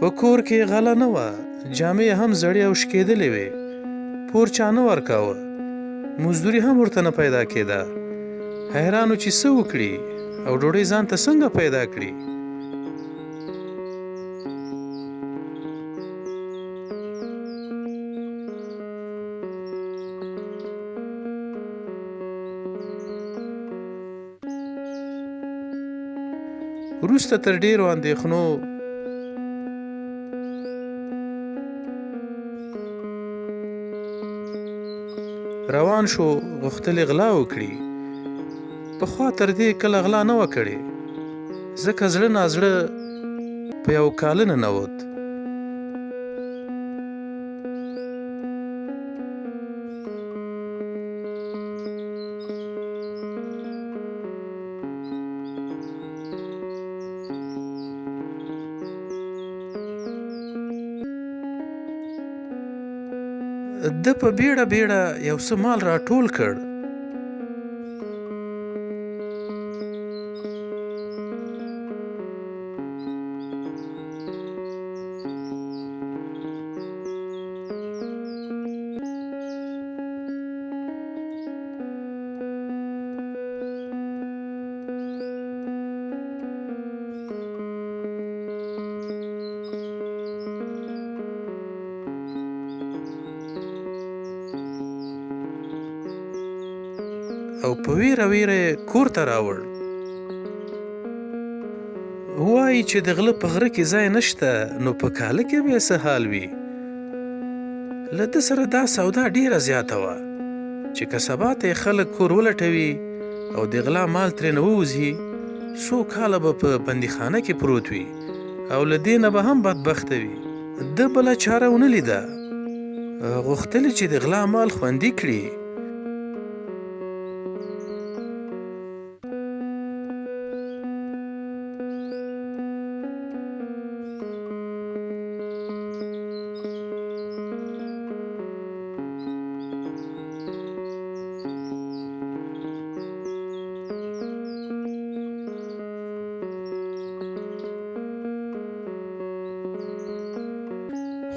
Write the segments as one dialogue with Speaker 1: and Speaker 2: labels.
Speaker 1: په کور کې غله نه وه، جامې هم زړې او شکېدلې وې، پور چا نه ورکاوه، مزدوري هم ورته نه پیدا کېده. حیران و چې څه وکړي او ډوډۍ ځان ته څنګه پیدا کړي. وروسته تر ډېرو اندېښنو روان شو، غوښتلې غلا وکړي. پخوا تر دې کله غلا نه وه کړې، ځکه زړه نازړه په یو کاله ننوت. ده په بیړه بیړه یو څه مال راټول کړ. او په ویره ویره یې کور ته راوړ. وایي چې د غله په غره کې ځای نشته، نو په کاله کې به یې څه حال وي. له ده سره دا سودا ډېره زیاته وه چې که سبا ته یې خلک کور ولټوي او د غلا مال ترېنه ووځي، څو کاله به په بندیخانه کې پروت وي او له دې نه به هم بدبخته وي. ده بله چاره ونه لیده، غوښتلې چې د غلا مال خوندي کړي.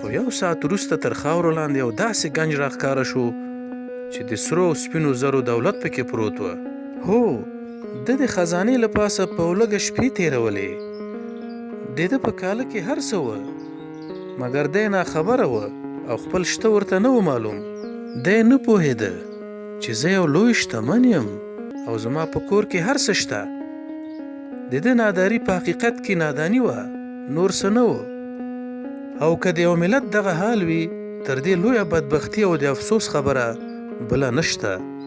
Speaker 1: خو یو ساعت وروسته تر خاورو لاندې یو داسې گنج راښکاره شو چې د سرو او سپینو زرو دولت پکې پروت و. هو، ده د خزانې له پاسه په ولږه شپې تېرولې. د ده په کاله کې هر څه وه، مګر دی ناخبره وه او خپل شته ورته نه و معلوم. دی نه پوهېده چې زه یو لوی شتمن یم او زما په کور کې هر څه شته. د ده ناداري په حقیقت کې ناداني وه، نور څه نه و. او که د یو ملت دغه حال وي، تر دې لویه بدبختي او د افسوس خبره بله نشته.